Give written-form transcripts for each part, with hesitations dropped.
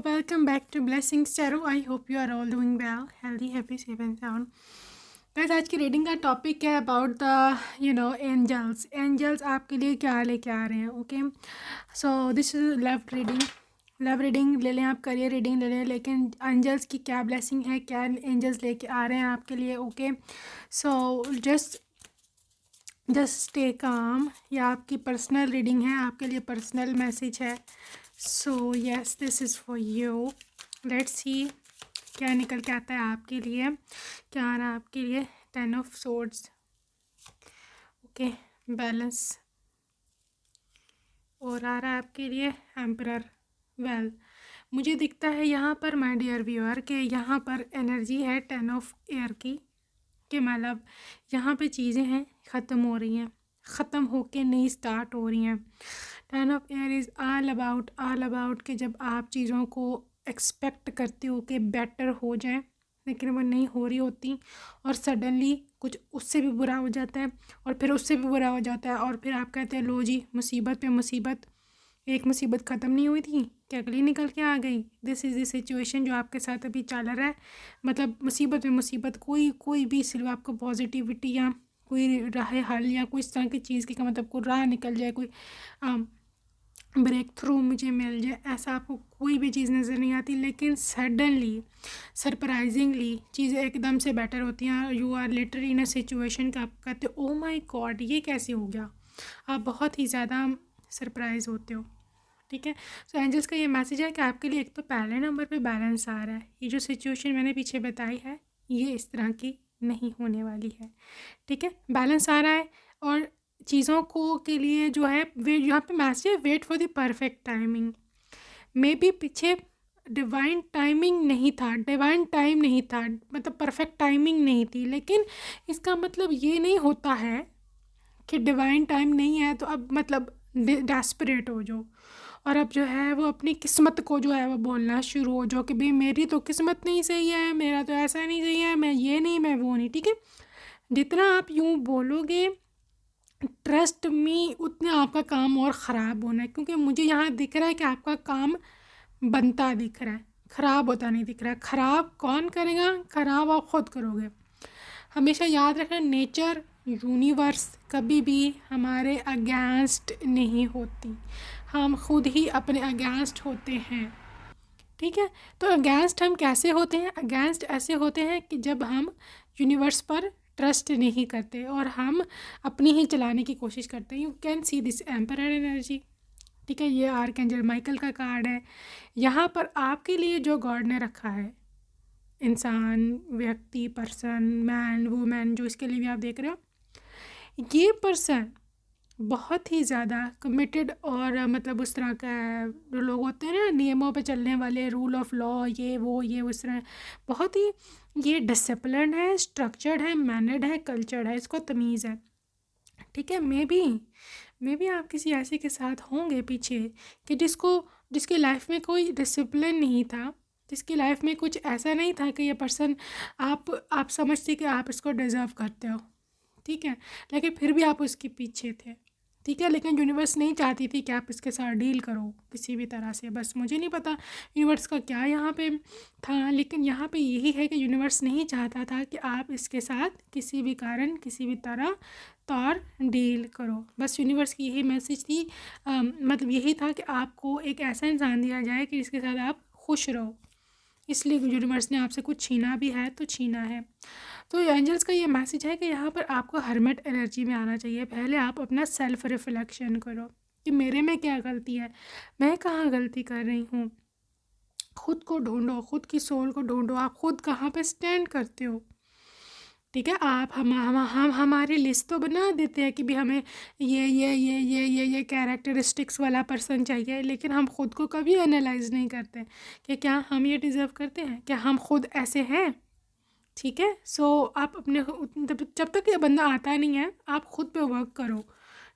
welcome back to Blessings Tarot. I hope you are all doing well, healthy, happy, safe and sound. Guys, आज की reading का topic है about the angels. Angels आपके लिए क्या लेके आ रहे हैं. Okay, so this is love reading ले लें आप, करियर रीडिंग ले लें, लेकिन एंजल्स की क्या ब्लेसिंग है, क्या एंजल्स लेके आ रहे हैं आपके लिए. Okay, so just stay calm. या आपकी पर्सनल रीडिंग है, आपके लिए पर्सनल मैसेज है. So yes, this is for you. Let's see क्या निकल के आता है आपके लिए. क्या आ रहा है आपके लिए. 10 ऑफ सोर्ड्स. Okay, balance. और आ रहा है आपके लिए एम्परर. वेल, मुझे दिखता है यहाँ पर माय डियर व्यूअर के यहाँ पर एनर्जी है 10 ऑफ एयर की, कि मतलब यहाँ पे चीज़ें हैं ख़त्म हो रही हैं, ख़त्म होके नई स्टार्ट हो रही हैं. 10 of air is all about कि जब आप चीज़ों को एक्सपेक्ट करते हो कि बेटर हो जाए, लेकिन वो नहीं हो रही होती, और सडनली कुछ उससे भी बुरा हो जाता है, और फिर उससे भी बुरा हो जाता है, और फिर आप कहते हैं लो जी, मुसीबत पे मुसीबत. एक मुसीबत ख़त्म नहीं हुई थी कि अगली निकल के आ गई. दिस इज़ द सिचुएशन जो आपके साथ अभी चल रहा है. मतलब मुसीबत में मुसीबत, कोई भी सिर्फ आपको पॉजिटिविटी या कोई राह हल या कोई इस तरह की चीज़ की मतलब कोई राह निकल जाए, कोई ब्रेक थ्रू मुझे मिल जाए, ऐसा आपको कोई भी चीज़ नज़र नहीं आती. लेकिन सडनली सरप्राइजिंगली चीज़ें एकदम से बेटर होती हैं. You are literally in a situation का आप कहते हो ओ माई गॉड, ये कैसे हो गया. आप बहुत ही ज़्यादा सरप्राइज़ होते हो. ठीक है, सो एंजल्स का ये मैसेज है कि आपके लिए एक तो पहले नंबर पे बैलेंस आ रहा है. ये जो सिचुएशन मैंने पीछे बताई है, ये इस तरह की नहीं होने वाली है. ठीक है, बैलेंस आ रहा है. और चीज़ों को के लिए जो है वे यहाँ पे मैसेज है wait for the perfect timing. Maybe पीछे डिवाइन टाइमिंग नहीं था, डिवाइन टाइम नहीं था, मतलब परफेक्ट टाइमिंग नहीं थी. लेकिन इसका मतलब ये नहीं होता है कि डिवाइन टाइम नहीं है तो अब मतलब डेस्परेट हो जाओ, और अब जो है वो अपनी किस्मत को जो है वो बोलना शुरू हो जाओ कि भाई मेरी तो किस्मत नहीं सही है, मेरा तो ऐसा नहीं सही है, मैं ये नहीं, मैं वो नहीं. ठीक है, जितना आप यूँ बोलोगे ट्रस्ट मी, उतना आपका काम और ख़राब होना है. क्योंकि मुझे यहाँ दिख रहा है कि आपका काम बनता दिख रहा है, ख़राब होता नहीं दिख रहा है. ख़राब कौन करेगा, ख़राब आप ख़ुद करोगे. हमेशा याद रखना, नेचर यूनिवर्स कभी भी हमारे अगेंस्ट नहीं होती, हम खुद ही अपने अगेंस्ट होते हैं. ठीक है, तो अगेंस्ट हम कैसे होते हैं. अगेंस्ट ऐसे होते हैं कि जब हम यूनिवर्स पर ट्रस्ट नहीं करते और हम अपनी ही चलाने की कोशिश करते हैं. You can see this emperor energy. ठीक है, ये आर्कएंजल माइकल का कार्ड है. यहाँ पर आपके लिए जो गॉड ने रखा है, इंसान, व्यक्ति, पर्सन, मैन, वुमेन, जो इसके लिए भी आप देख रहे हो, ये पर्सन बहुत ही ज़्यादा कमिटेड और मतलब उस तरह का जो लोग होते हैं ना, नियमों पे चलने वाले, रूल ऑफ लॉ, ये उस तरह बहुत ही ये डिसिप्लिन है, स्ट्रक्चर्ड है, मैनर्ड है, कल्चर्ड है, इसको तमीज़ है. ठीक है, मे बी आप किसी ऐसे के साथ होंगे पीछे कि जिसकी लाइफ में कोई डिसिप्लिन नहीं था, जिसकी लाइफ में कुछ ऐसा नहीं था कि ये पर्सन आप समझते कि आप इसको डिज़र्व करते हो. ठीक है, लेकिन फिर भी आप उसके पीछे थे. ठीक है, लेकिन यूनिवर्स नहीं चाहती थी कि आप इसके साथ डील करो किसी भी तरह से. बस मुझे नहीं पता यूनिवर्स का क्या यहाँ पे था, लेकिन यहाँ पे यही है कि यूनिवर्स नहीं चाहता था कि आप इसके साथ किसी भी कारण, किसी भी तरह तौर डील करो. बस यूनिवर्स की यही मैसेज थी. मतलब यही था कि आपको एक ऐसा इंसान दिया जाए कि जिसके साथ आप खुश रहो. इसलिए यूनिवर्स ने आपसे कुछ छीना भी है तो छीना है. तो एंजल्स का ये मैसेज है कि यहाँ पर आपको हर्मिट एनर्जी में आना चाहिए. पहले आप अपना सेल्फ रिफ्लेक्शन करो कि मेरे में क्या गलती है, मैं कहाँ गलती कर रही हूँ. खुद को ढूंढो, खुद की सोल को ढूंढो, आप खुद कहाँ पे स्टैंड करते हो. ठीक है, आप हम हमारी लिस्ट तो बना देते हैं कि भी हमें ये कैरेक्टरिस्टिक्स वाला पर्सन चाहिए, लेकिन हम खुद को कभी एनालाइज नहीं करते कि क्या हम ये डिज़र्व करते हैं, क्या हम खुद ऐसे हैं. ठीक है, सो आप अपने जब तक ये बंदा आता नहीं है आप खुद पे वर्क करो.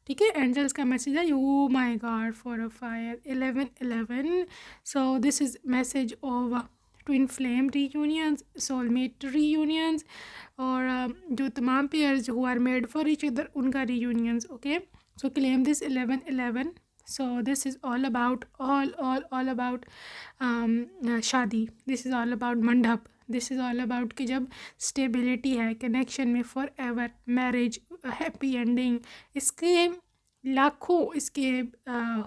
ठीक है, एंजल्स का मैसेज है you my god for a fire 1111. So this is message of twin flame reunions, soulmate reunions, और जो तमाम pairs who are made for each other उनका reunions. Okay, so claim this 1111 So this is all about all about शादी. This is all about मंडप. This is all about कि जब stability है connection में for ever, marriage, happy ending, इसके लाखों इसके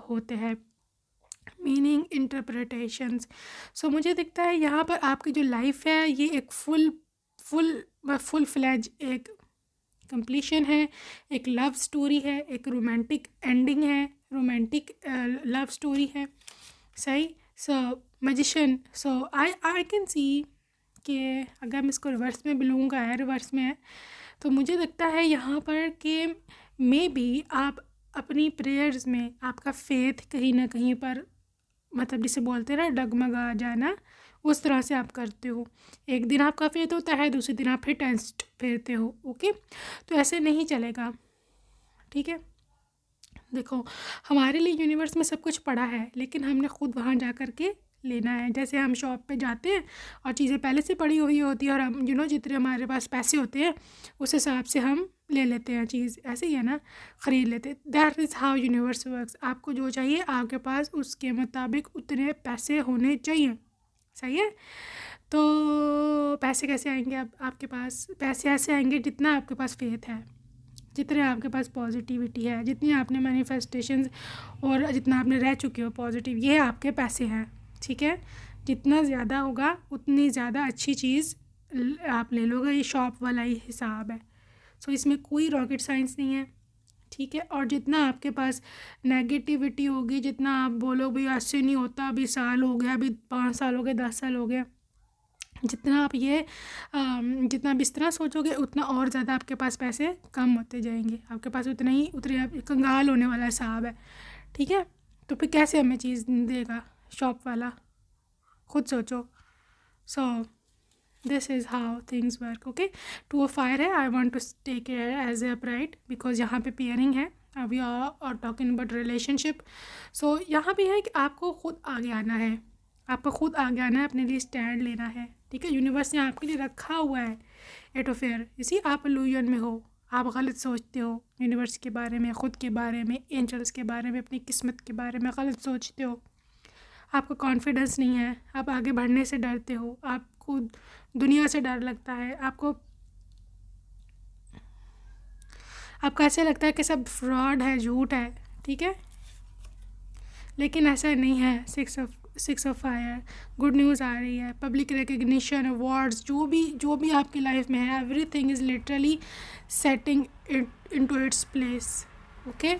होते हैं मीनिंग इंटरप्रिटेशंस. सो मुझे दिखता है यहाँ पर आपकी जो लाइफ है ये एक फुल फ्लैज एक कंप्लीशन है, एक लव स्टोरी है, एक रोमांटिक एंडिंग है, रोमांटिक लव स्टोरी है. सही. सो magician. So I can see कि अगर मैं इसको रिवर्स में भी लूँगा है, रिवर्स में है, तो मुझे लगता है यहाँ पर कि मे बी आप अपनी प्रेयर्स में आपका फेथ कहीं ना कहीं पर मतलब जिसे बोलते हैं ना डगमगा जाना, उस तरह से आप करते हो. एक दिन आपका फेथ होता है, दूसरे दिन आप फिर टेस्ट फेरते हो. ओके, तो ऐसे नहीं चलेगा. ठीक है. देखो, हमारे लिए यूनिवर्स में सब कुछ पड़ा है, लेकिन हमने खुद वहाँ जा कर के लेना है. जैसे हम शॉप पे जाते हैं और चीज़ें पहले से पड़ी हुई होती है और हम जितने हमारे पास पैसे होते हैं उस हिसाब से हम ले लेते हैं चीज़. ऐसे ही है ना, ख़रीद लेते. That is how universe works. आपको जो चाहिए आपके पास उसके मुताबिक उतने पैसे होने चाहिए. सही है. तो पैसे कैसे आएंगे? अब आपके पास पैसे ऐसे आएंगे जितना आपके पास फेथ है, जितने आपके पास पॉजिटिविटी है, जितनी आपने मैनिफेस्टेशंस और जितना आपने रह चुके हो पॉजिटिव, ये आपके पैसे हैं. ठीक है. जितना ज़्यादा होगा उतनी ज़्यादा अच्छी चीज़ आप ले लोगे. ये शॉप वाला ही हिसाब है. सो इसमें कोई रॉकेट साइंस नहीं है. ठीक है. और जितना आपके पास नेगेटिविटी होगी, जितना आप बोलो भाई ऐसे नहीं होता, अभी साल हो गया, अभी 5 साल हो गए, 10 साल हो गए, जितना आप जितना आप इस तरह सोचोगे उतना और ज़्यादा आपके पास पैसे कम होते जाएंगे. आपके पास उतने आप कंगाल होने वाला हिसाब है. ठीक है. तो फिर कैसे हमें चीज़ देगा शॉप वाला? खुद सोचो. So this is how things work. Okay. 2 of fire है. I want to take it as a upright because यहाँ पे पेयरिंग है. We are talking about relationship. So यहाँ पे है कि आपको खुद आगे आना है. आपको खुद आगे आना है, अपने लिए स्टैंड लेना है. ठीक है. यूनिवर्स ने आपके लिए रखा हुआ है 8 ऑफ एयर. इसी आप इल्यूजन में हो. आप गलत सोचते हो यूनिवर्स के बारे में, ख़ुद के बारे में, एंजल्स के बारे में, अपनी किस्मत के बारे में गलत सोचते हो. आपको कॉन्फिडेंस नहीं है. आप आगे बढ़ने से डरते हो. आपको दुनिया से डर लगता है. आपको ऐसे लगता है कि सब फ्रॉड है, झूठ है. ठीक है. लेकिन ऐसा नहीं है. 6 ऑफ फायर. गुड न्यूज़ आ रही है. पब्लिक रिकग्निशन, अवार्ड्स, जो भी आपकी लाइफ में है, everything is literally setting it into its place. Okay.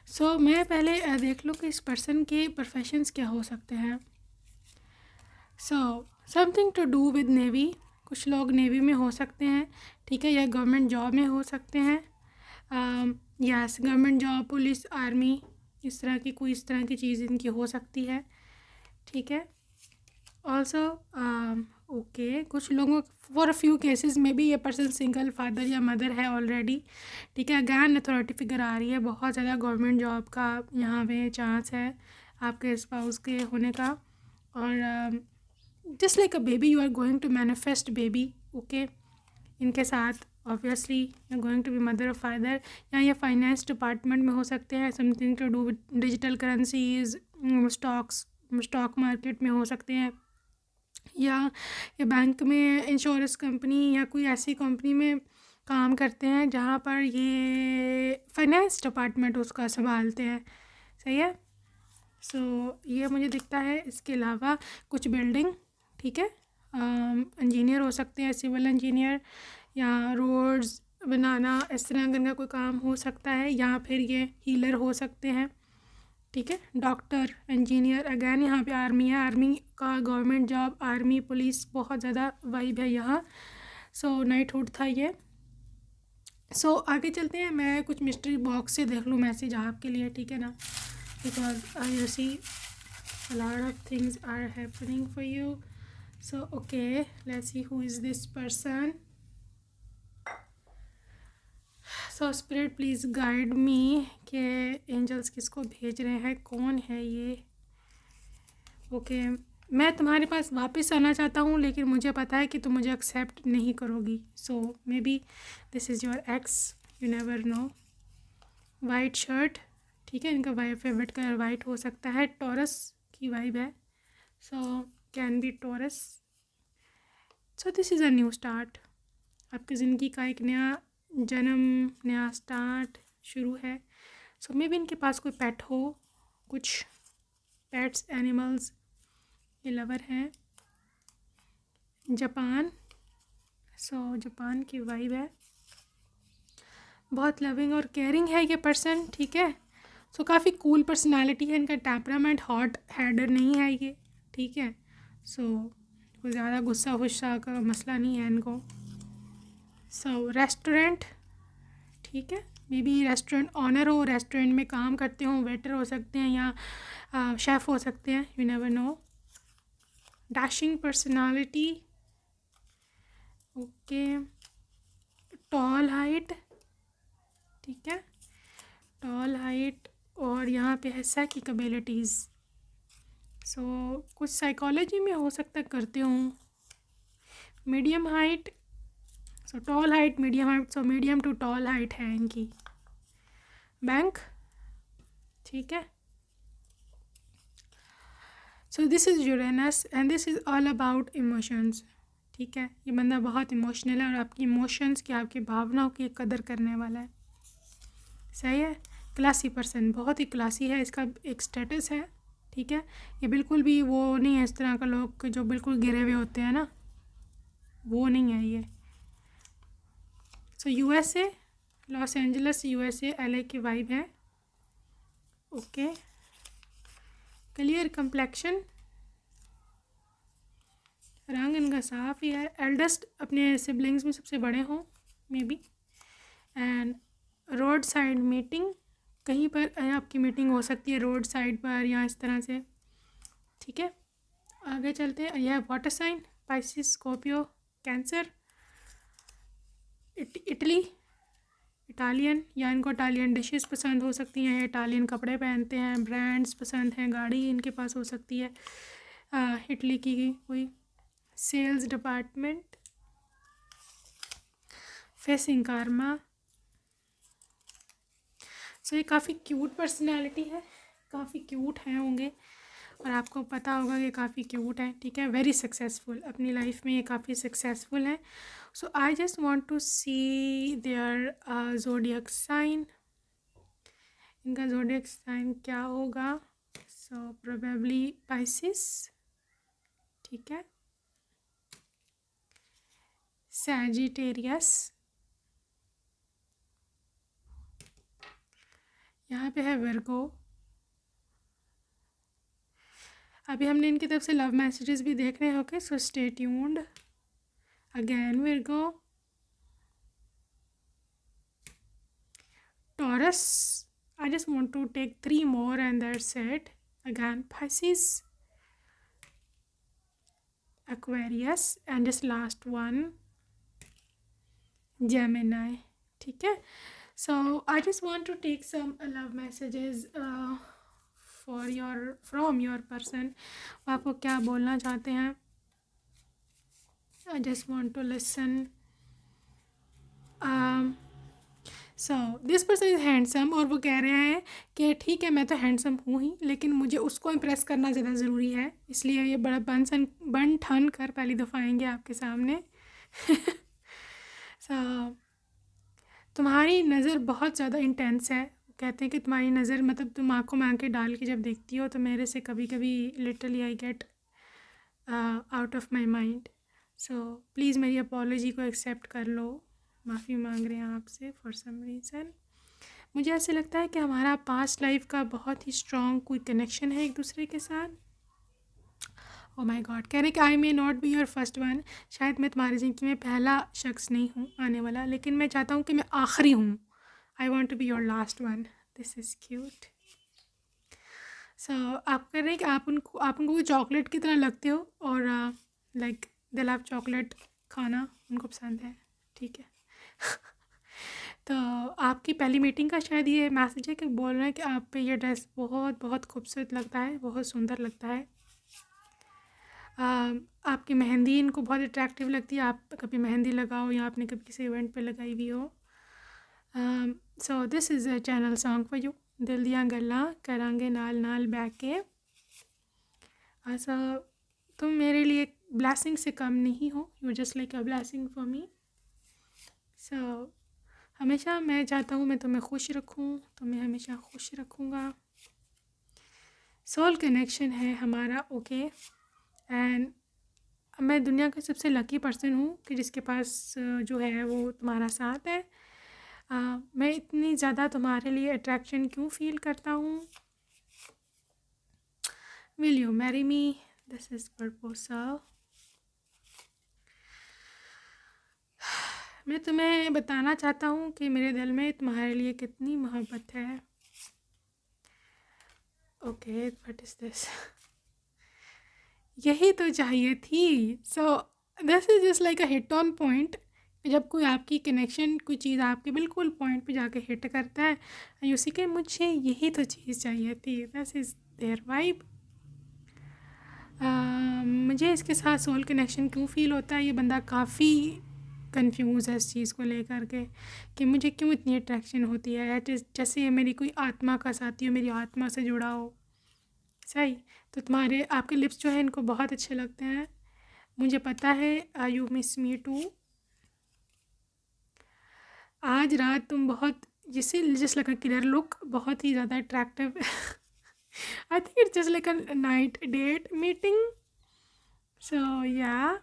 So मैं पहले देख लूँ कि इस पर्सन के प्रोफेशंस क्या हो सकते हैं. So something to do with navy. कुछ लोग नेवी में हो सकते हैं. ठीक है. या गवर्नमेंट जॉब में हो सकते हैं. Yes, government job, police, army, इस तरह की चीज़ इनकी हो सकती है. ठीक है. ऑल्सो ओके, कुछ लोगों फॉर अ फ्यू केसेस में भी ये पर्सन सिंगल फादर या मदर है ऑलरेडी. ठीक है. अगैन अथॉरिटी फिगर आ रही है. बहुत ज़्यादा गवर्नमेंट जॉब का यहाँ पे चांस है आपके स्पाउस के होने का. और just like a baby you are going to manifest baby. Okay. इनके साथ obviously you are going to be mother और फादर. या ये फाइनेंस डिपार्टमेंट में हो सकते हैं. Something to do with digital currencies, stock market में हो सकते हैं. या ये बैंक में, इंश्योरेंस कंपनी या कोई ऐसी कंपनी में काम करते हैं जहाँ पर ये फाइनेंस डिपार्टमेंट उसका संभालते हैं. सही है. सो ये मुझे दिखता है. इसके अलावा कुछ बिल्डिंग. ठीक है. इंजीनियर हो सकते हैं, सिविल इंजीनियर या रोड्स बनाना, इस तरह का कोई काम हो सकता है. या फिर ये हीलर हो सकते हैं. ठीक है. Doctor, engineer. अगैन यहाँ पे आर्मी है. आर्मी का गवर्नमेंट जॉब, आर्मी, पुलिस, बहुत ज़्यादा वाइब है यहाँ. सो नाइटहुड था ये. सो आगे चलते हैं. मैं कुछ मिस्ट्री बॉक्स से देख लूँ मैसेज आपके लिए. ठीक है ना, because I see a lot of things are happening for you. So okay, let's see who is this person. So spirit please guide me कि एंजल्स किसको भेज रहे हैं, कौन है ये. ओके. मैं तुम्हारे पास वापस आना चाहता हूँ, लेकिन मुझे पता है कि तुम मुझे एक्सेप्ट नहीं करोगी. So maybe this is your ex. You never know. White shirt, ठीक है, इनका फेवरेट कलर वाइट हो सकता है, टॉरस की वाइब है, so can be taurus. So this is a new start, आपकी ज़िंदगी का एक नया जन्म, नया स्टार्ट शुरू है। सो मे बी इनके पास कोई पेट हो, कुछ पेट्स एनिमल्स ये लवर हैं। जापान, सो जापान की वाइब है, बहुत लविंग और केयरिंग है ये पर्सन, ठीक है। सो काफ़ी कूल पर्सनालिटी है, इनका टेम्परामेंट हॉट हेडर नहीं है ये, ठीक है। सो कोई ज़्यादा गुस्सा वुस्सा का मसला नहीं है इनको। सो रेस्टोरेंट, ठीक है, मे बी रेस्टोरेंट ऑनर हो, रेस्टोरेंट में काम करते हो, वेटर हो सकते हैं या शेफ़ हो सकते हैं, you never know. Dashing personality, okay, tall height, ठीक है, टॉल हाइट, और यहाँ पे है साइकिक एबिलिटीज़, सो कुछ साइकोलॉजी में हो सकता है करते हूँ। Medium height, so tall height medium height, so medium to tall height है इनकी। बैंक, ठीक है। So this is Uranus and this is all about emotions, ठीक है। ये बंदा बहुत इमोशनल है और आपकी इमोशंस की, आपकी भावनाओं की कदर करने वाला है, सही है। क्लासी पर्सन, बहुत ही क्लासी है, इसका एक स्टेटस है, ठीक है। ये बिल्कुल भी वो नहीं है इस तरह का लोग जो बिल्कुल गिरे हुए होते हैं ना, वो नहीं है ये। So USA, Los Angeles USA, LA की वाइब है, ओके। क्लियर कंप्लेक्शन, रंग इनका साफ ही है, एल्डेस्ट अपने सिबलिंग्स में सबसे बड़े हों may be. And road side meeting, कहीं पर आपकी मीटिंग हो सकती है रोड साइड पर या इस तरह से, ठीक है। आगे चलते हैं, यह water sign, Pisces, Scorpio, Cancer, Italy, Italian, या इनको इटालियन डिशेस पसंद हो सकती हैं, इटालियन कपड़े पहनते हैं, ब्रांड्स पसंद हैं, गाड़ी इनके पास हो सकती है इटली की कोई। सेल्स डिपार्टमेंट, फेसिंग कारमा, सो ये काफ़ी क्यूट पर्सनालिटी है, काफ़ी क्यूट हैं होंगे और आपको पता होगा कि काफ़ी क्यूट है, ठीक है। वेरी सक्सेसफुल, अपनी लाइफ में ये काफ़ी सक्सेसफुल है। So I just want to see their zodiac sign, इनका ज़ोडिएक साइन क्या होगा। सो प्रोबेबली पाइसिस, ठीक है। सैजिटेरियस, यहाँ पे है वर्गो। अभी हमने इनकी तरफ से लव मैसेजेस भी देख रहे हैं, okay, so stay tuned. Again Virgo, taurus, I just want to take 3 more and that's it. Again Pisces, Aquarius, and this last one Gemini, ठीक है। So I just want to take some love messages from your person, आपको क्या बोलना चाहते हैं। I just want to listen. So this person is handsome, और वो कह रहे हैं कि ठीक है मैं तो हैंडसम हूँ ही, लेकिन मुझे उसको इम्प्रेस करना ज़्यादा ज़रूरी है, इसलिए ये बड़ा बन ठन कर पहली दफ़ा आएंगे आपके सामने। सो तुम्हारी नज़र बहुत ज़्यादा इंटेंस है, कहते हैं कि तुम्हारी नज़र मतलब तुम आँखों में आँखें डाल के जब देखती हो तो मेरे से कभी कभी literally I get out of my mind. So please मेरी अपॉलॉजी को एक्सेप्ट कर लो, माफ़ी मांग रहे हैं आपसे फॉर सम रीज़न। मुझे ऐसे लगता है कि हमारा पास्ट लाइफ का बहुत ही स्ट्रॉन्ग कोई कनेक्शन है एक दूसरे के साथ। ओ माय गॉड, कह रहे कि I may not be your first one, शायद मैं तुम्हारी ज़िंदगी में पहला शख्स नहीं हूँ आने वाला, लेकिन मैं चाहता हूँ कि मैं आखिरी हूँ। I want to be your last one. This is cute. So आप कह रहे हैं कि आप उनको चॉकलेट की तरह लगते हो और लाइक दे लव चॉकलेट खाना उनको पसंद है, ठीक है। तो आपकी पहली मीटिंग का शायद ये मैसेज है कि बोल रहे हैं कि आप पे ये ड्रेस बहुत बहुत खूबसूरत लगता है, बहुत सुंदर लगता है। आपकी मेहंदी इनको बहुत अट्रैक्टिव लगती है, आप कभी मेहंदी लगाओ या आपने कभी किसी इवेंट पे लगाई हुई हो। सो this is a channel song for you. दिल दियां गल्लां करांगे नाल नाल बैठ के। ऐसा तुम मेरे लिए ब्लेसिंग से कम नहीं हो, you just like a blessing for me. So हमेशा मैं चाहता हूँ मैं तुम्हें खुश रखूँ, तुम्हें हमेशा खुश रखूँगा। सोल कनेक्शन है हमारा, ओके। एंड मैं दुनिया का सबसे लकी पर्सन हूँ कि जिसके पास जो है वो तुम्हारा साथ है। मैं इतनी ज़्यादा तुम्हारे लिए अट्रैक्शन क्यों फील करता हूँ? Will you marry me? This is proposal. मैं तुम्हें बताना चाहता हूँ कि मेरे दिल में तुम्हारे लिए कितनी मोहब्बत है। Okay, what is this? यही तो चाहिए थी। सो this is just like a hit on point. जब कोई आपकी कनेक्शन कोई चीज़ आपके बिल्कुल पॉइंट पे जाके हिट करता है, उसी के मुझे यही तो चीज़ चाहिए थी। This is their vibe. मुझे इसके साथ सोल कनेक्शन क्यों फ़ील होता है, ये बंदा काफ़ी कंफ्यूज है इस चीज़ को लेकर के कि मुझे क्यों इतनी अट्रैक्शन होती है। एट इज़ जैसे ये मेरी कोई आत्मा का साथी हो, मेरी आत्मा से जुड़ा हो। सही। तो तुम्हारे आपके लिप्स जो हैं इनको बहुत अच्छे लगते हैं, मुझे पता है। You miss me too. आज रात तुम बहुत जिसे just like a killer look, बहुत ही ज़्यादा attractive. I think it's just like a night date meeting. So या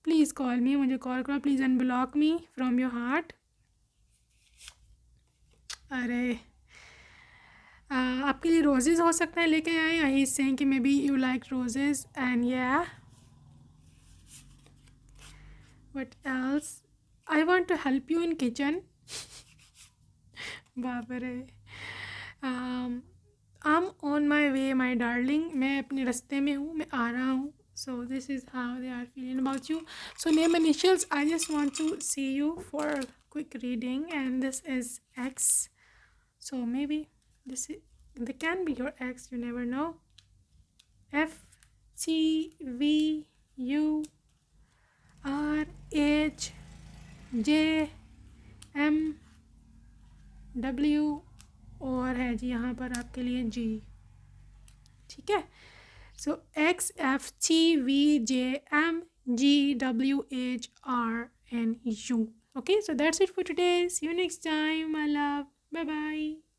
प्लीज़ कॉल मी, मुझे कॉल करो please, unblock me from your heart. अरे आपके लिए रोजेज़ हो सकते हैं लेके आए। आई सेइंग कि maybe you like roses and या what else. I want to help you in kitchen. बाप रे। I am on my way my darling. मैं अपने रास्ते में हूँ, मैं आ रहा हूँ। So this is how they are feeling about you. So name initials. I just want to see you for a quick reading, and this is X. So maybe this is, they can be your ex. You never know. F T V U R H J M W और है जी यहाँ पर आपके लिए G। ठीक है। So X F T V J M G W H R N U. Okay, so that's it for today. See you next time, my love. Bye bye.